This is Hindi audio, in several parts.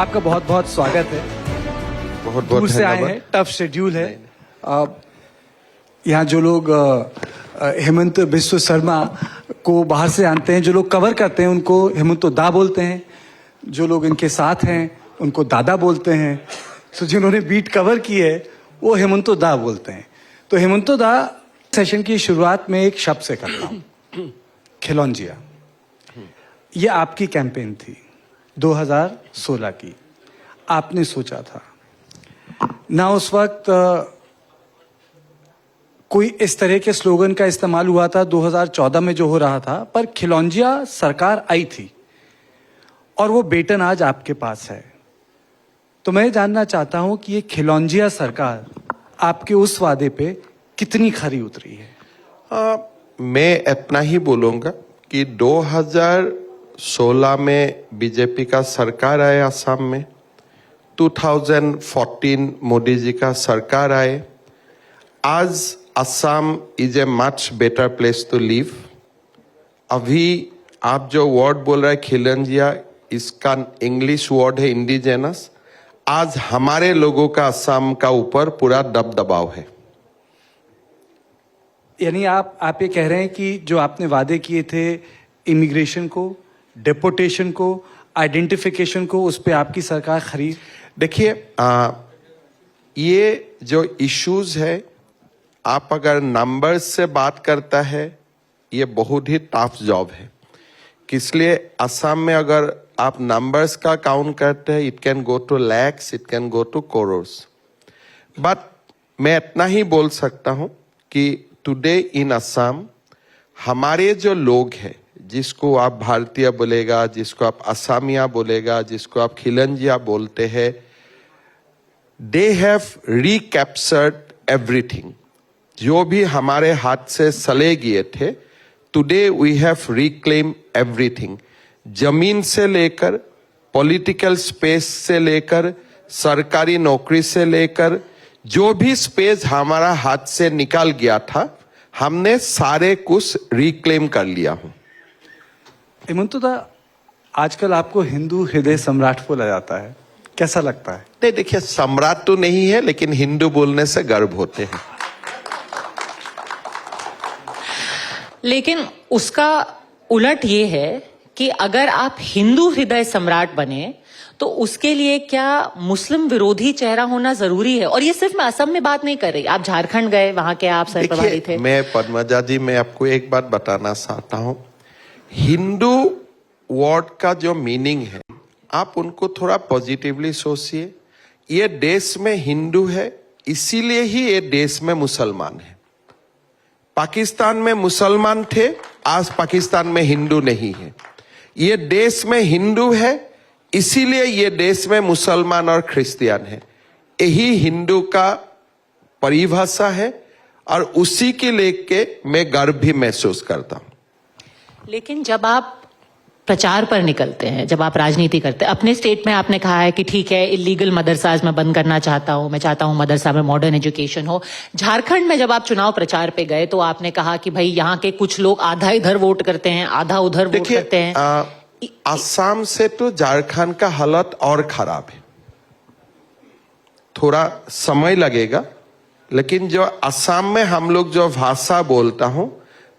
आपका बहुत बहुत स्वागत है। बहुत दूर बहुत से आए हैं, टफ शेड्यूल है। यहाँ जो लोग हेमंत बिस्व शर्मा को बाहर से जानते हैं, जो लोग कवर करते हैं उनको हेमंतो दा बोलते हैं, जो लोग इनके साथ हैं उनको दादा बोलते हैं, तो जिन्होंने बीट कवर की है वो हेमंतो दा बोलते हैं। तो हेमंतो दा, सेशन की शुरुआत में एक शब्द से करता हूँ, खिलौंजिया। ये आपकी कैंपेन थी 2016 की। आपने सोचा था ना उस वक्त कोई इस तरह के स्लोगन का इस्तेमाल हुआ था 2014 में जो हो रहा था, पर खिलौंजिया सरकार आई थी और वो बेटन आज आपके पास है। तो मैं जानना चाहता हूं कि ये खिलौंजिया सरकार आपके उस वादे पे कितनी खरी उतरी है। मैं इतना ही बोलूंगा कि 2016 में बीजेपी का सरकार आया असम में, 2014 मोदी जी का सरकार आए। आज Assam is a much better place to live. अभी आप जो वर्ड बोल रहे हैं खिलौंजिया, इसका इंग्लिश वर्ड है इंडिजेनस। आज हमारे लोगों का असम का ऊपर पूरा दबदबाव है। यानी आप ये कह रहे हैं कि जो आपने वादे किए थे इमिग्रेशन को, डिपोटेशन को, आइडेंटिफिकेशन को, उस पे आपकी सरकार खरी। देखिए, ये जो इश्यूज है, आप अगर नंबर्स से बात करता है, ये बहुत ही टफ जॉब है। इसलिए असम में अगर आप नंबर्स का काउंट करते हैं, it can go to lakhs, it can go to crores. But मैं इतना ही बोल सकता हूं कि टुडे इन असम हमारे जो लोग हैं, जिसको आप भारतीय बोलेगा, जिसको आप असमिया बोलेगा, जिसको आप खिलंजिया बोलते हैं, दे हैव रिकैप्चर्ड एवरीथिंग। जो भी हमारे हाथ से चले गए थे, today we have reclaim everything. जमीन से लेकर, पॉलिटिकल स्पेस से लेकर, सरकारी नौकरी से लेकर, जो भी स्पेस हमारा हाथ से निकल गया था, हमने सारे कुछ रिक्लेम कर लिया हूं। हेमंतो दा, आजकल आपको हिंदू हृदय सम्राट बोला जाता है, कैसा लगता है? नहीं, देखिए, सम्राट तो नहीं है, लेकिन हिंदू बोलने से गर्व होते हैं। लेकिन उसका उलट ये है कि अगर आप हिंदू हृदय सम्राट बने तो उसके लिए क्या मुस्लिम विरोधी चेहरा होना जरूरी है? और ये सिर्फ मैं असम में बात नहीं कर रही, आप झारखंड गए, वहां के आप सरप्रभारी थे। मैं पद्मजा जी, मैं आपको एक बात बताना चाहता हूं। हिंदू वर्ड का जो मीनिंग है, आप उनको थोड़ा पॉजिटिवली सोचिए। ये देश में हिंदू है, इसीलिए ही ये देश में मुसलमान है। पाकिस्तान में मुसलमान थे, आज पाकिस्तान में हिंदू नहीं है। ये देश में हिंदू है, इसीलिए ये देश में मुसलमान और क्रिश्चियन है। यही हिंदू का परिभाषा है और उसी के लेके मैं गर्व भी महसूस करता हूं। लेकिन जब आप प्रचार पर निकलते हैं, जब आप राजनीति करते हैं, अपने स्टेट में आपने कहा है कि ठीक है, इलीगल मदरसाज मैं बंद करना चाहता हूं, मैं चाहता हूं मदरसा में मॉडर्न एजुकेशन हो। झारखंड में जब आप चुनाव प्रचार पे गए तो आपने कहा कि भाई यहाँ के कुछ लोग आधा इधर वोट करते हैं, आधा उधर वोट करते हैं। असम से तो झारखंड का हालत और खराब है। थोड़ा समय लगेगा, लेकिन जो असम में हम लोग जो भाषा बोलता हूं,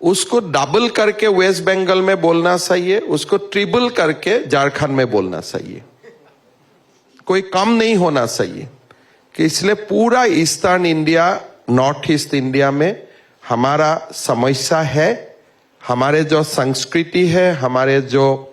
उसको डबल करके वेस्ट बंगाल में बोलना चाहिए, उसको ट्रिपल करके झारखंड में बोलना चाहिए। कोई कम नहीं होना चाहिए। कि इसलिए पूरा eastern India, north east India में हमारा समस्या है। हमारे जो संस्कृति है, हमारे जो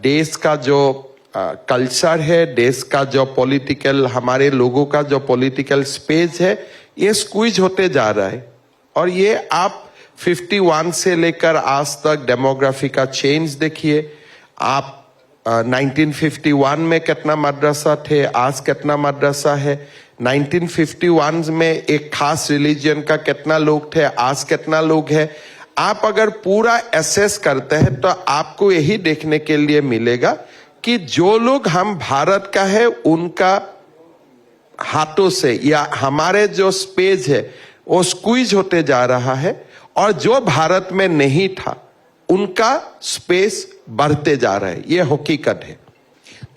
देश का जो कल्चर है, देश का जो पॉलिटिकल, हमारे लोगों का जो पॉलिटिकल स्पेस है, ये स्क्वीज होते जा रहा है। और ये आप 51 से लेकर आज तक डेमोग्राफी का चेंज देखिए। आप 1951 में कितना मदरसा थे, आज कितना मदरसा है। 1951 में एक खास रिलीजन का कितना लोग थे, आज कितना लोग है। आप अगर पूरा एसेस करते हैं तो आपको यही देखने के लिए मिलेगा कि जो लोग हम भारत का है, उनका हाथों से या हमारे जो स्पेस है वो स्क्वीज होते जा रहा है, और जो भारत में नहीं था उनका स्पेस बढ़ते जा रहा है। ये हकीकत है।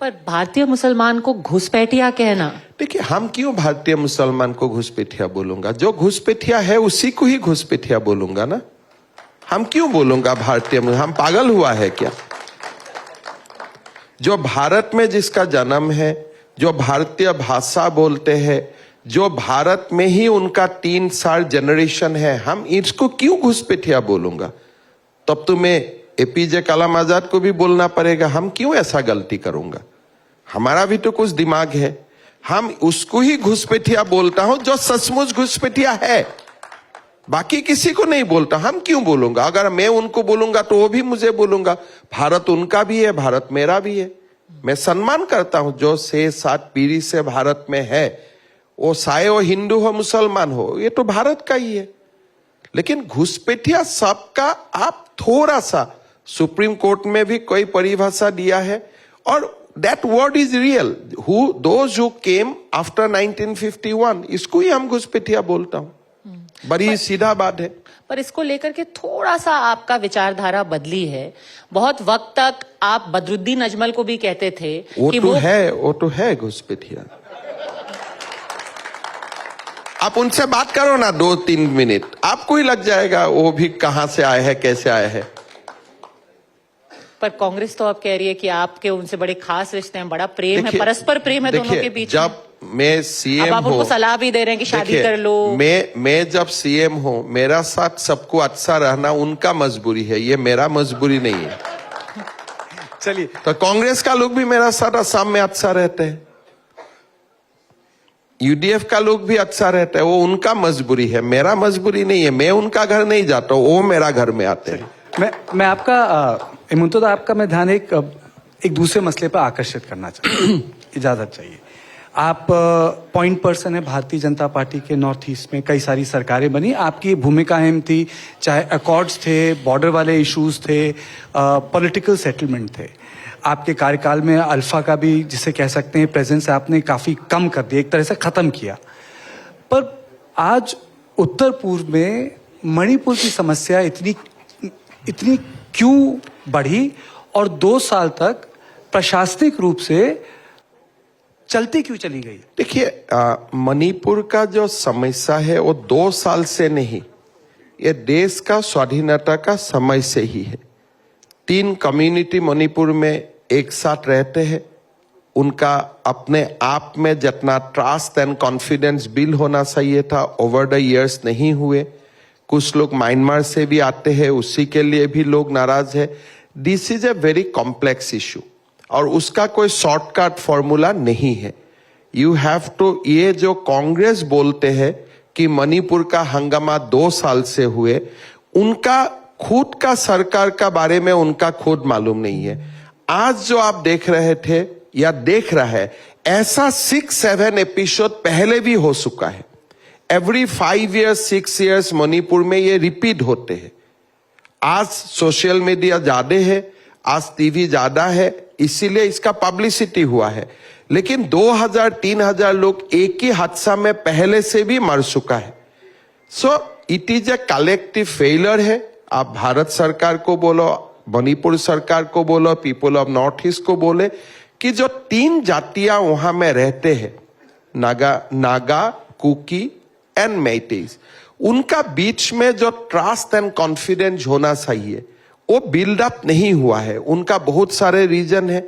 पर भारतीय मुसलमान को घुसपैठिया कहना, देखिए, हम क्यों भारतीय मुसलमान को घुसपैठिया बोलूंगा? जो घुसपैठिया है उसी को ही घुसपैठिया बोलूंगा ना। हम क्यों बोलूंगा भारतीय? हम पागल हुआ है क्या? जो भारत में जिसका जन्म है, जो भारतीय भाषा बोलते हैं, जो भारत में ही उनका 3-4 जनरेशन है, हम इसको क्यों घुसपैठिया बोलूंगा? तब तो मैं एपीजे कलाम आजाद को भी बोलना पड़ेगा। हम क्यों ऐसा गलती करूंगा? हमारा भी तो कुछ दिमाग है। हम उसको ही घुसपैठिया बोलता हूं जो सचमुच घुसपैठिया है, बाकी किसी को नहीं बोलता। हम क्यों बोलूंगा? अगर मैं उनको बोलूंगा तो वो भी मुझे बोलूंगा। भारत उनका भी है, भारत मेरा भी है। मैं सम्मान करता हूं जो 6-7 पीढ़ी से भारत में है, वो चाहे वो हिंदू हो मुसलमान हो, ये तो भारत का ही है। लेकिन घुसपैठिया सबका आप थोड़ा सा, सुप्रीम कोर्ट में भी कोई परिभाषा दिया है, और that word is real. Those who came after 1951, इसको ही हम घुसपैठिया बोलता हूं। बड़ी सीधा बात है। पर इसको लेकर के थोड़ा सा आपका विचारधारा बदली है। बहुत वक्त तक आप बदरुद्दीन अजमल को भी कहते थे कि वो तो है घुसपैठिया। आप उनसे बात करो ना 2-3 मिनट, आपको ही लग जाएगा वो भी कहां से आए हैं, कैसे आए हैं। पर कांग्रेस तो अब कह रही है कि आपके उनसे बड़े खास रिश्ते हैं, बड़ा प्रेम है, परस्पर प्रेम है दोनों के बीच। जब मैं सीएम अब आप उनको सलाह भी दे रहे हैं कि शादी कर लो। मैं जब सीएम हूं, मेरा साथ सबको अच्छा रहना उनका मजबूरी है, ये मेरा मजबूरी नहीं है। चलिए, तो कांग्रेस का लोग भी मेरा साथ असम में अच्छा रहते हैं, यूडीएफ का लोग भी अच्छा रहता है, वो उनका मजबूरी है, मेरा मजबूरी नहीं है। मैं उनका घर नहीं जाता हूं, वो मेरा घर में आते हैं। मैं आपका हेमंत, आपका मैं ध्यान एक दूसरे मसले पर आकर्षित करना चाहता हूं। इजाजत चाहिए। आप पॉइंट पर्सन है भारतीय जनता पार्टी के नॉर्थ ईस्ट में, कई सारी सरकारें बनी, आपकी भूमिका अहम थी, चाहे अकॉर्ड्स थे, बॉर्डर वाले इश्यूज थे, पॉलिटिकल सेटलमेंट थे। आपके कार्यकाल में अल्फा का भी, जिसे कह सकते हैं, प्रेजेंस आपने काफी कम कर दिया, एक तरह से खत्म किया। पर आज उत्तर पूर्व में मणिपुर की समस्या इतनी क्यों बढ़ी और 2 साल तक प्रशासनिक रूप से चलती क्यों चली गई? देखिए, मणिपुर का जो समस्या है वो 2 साल से नहीं, ये देश का स्वाधीनता का समय से ही है। 3 कम्युनिटी मणिपुर में एक साथ रहते हैं, उनका अपने आप में जितना ट्रस्ट एंड कॉन्फिडेंस बिल्ड होना चाहिए था, ओवर द इयर्स नहीं हुए। कुछ लोग म्यांमार से भी आते हैं, उसी के लिए भी लोग नाराज है। This is a very complex issue और उसका कोई शॉर्टकट फॉर्मूला नहीं है। यू हैव टू, ये जो कांग्रेस बोलते हैं कि मणिपुर का हंगामा 2 साल से हुए, उनका खुद का सरकार का बारे में उनका खुद मालूम नहीं है। आज जो आप देख रहे थे या देख रहा है, ऐसा 6-7 एपिसोड पहले भी हो चुका है। एवरी 5 years 6 years मणिपुर में ये रिपीट होते हैं। आज सोशल मीडिया ज्यादा है, आज टीवी ज्यादा है, इसीलिए इसका पब्लिसिटी हुआ है। लेकिन 2000-3000 लोग एक ही हादसा में पहले से भी मर चुका है। So it is a collective failure है। आप भारत सरकार को बोलो, मणिपुर सरकार को बोलो, पीपल ऑफ नॉर्थ ईस्ट को बोले कि जो 3 जातियां वहां में रहते हैं, नागा, कुकी एंड मेइतेइज, उनका बीच में जो ट्रस्ट एंड कॉन्फिडेंस होना चाहिए वो बिल्डअप नहीं हुआ है। उनका बहुत सारे रीजन है।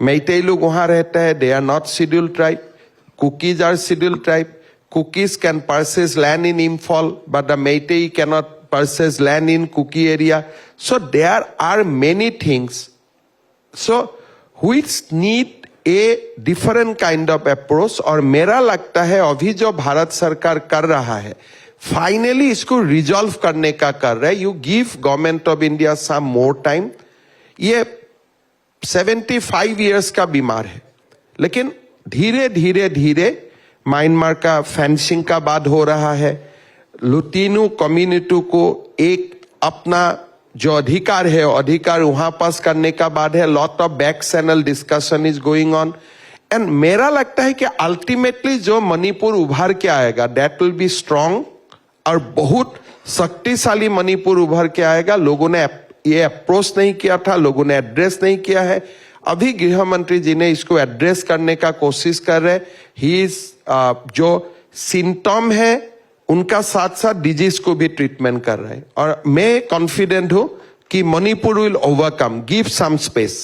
मेइतेई लोग वहां रहते हैं, they are not scheduled tribe, Kukis are scheduled tribe. Kukis can purchase land in Imphal, but the Meitei cannot purchase land in Kuki area. So there are many things. So which need a different kind of approach. और मेरा लगता है अभी जो भारत सरकार कर रहा है, फाइनली इसको रिजॉल्व करने का कर रहा है। You give government of India some more time. ये 75 years का बीमार है, लेकिन धीरे धीरे म्यांमार का फेंसिंग का बाद हो रहा है। लुटिनू कम्युनिटी को एक अपना जो अधिकार है, अधिकार वहां पास करने का बाद है। Lot of back channel discussion is going on and मेरा लगता है कि अल्टीमेटली जो मणिपुर उभर के आएगा, दैट विल बी स्ट्रांग और बहुत शक्तिशाली मणिपुर उभर के आएगा। लोगों ने ये अप्रोच नहीं किया था, लोगों ने एड्रेस नहीं किया है। अभी गृह मंत्री जी ने इसको एड्रेस करने का कोशिश कर रहे। ही इज जो सिम्टम है उनका साथ साथ डिजीज को भी ट्रीटमेंट कर रहे हैं, और मैं कॉन्फिडेंट हूं कि Manipur will overcome, give some space.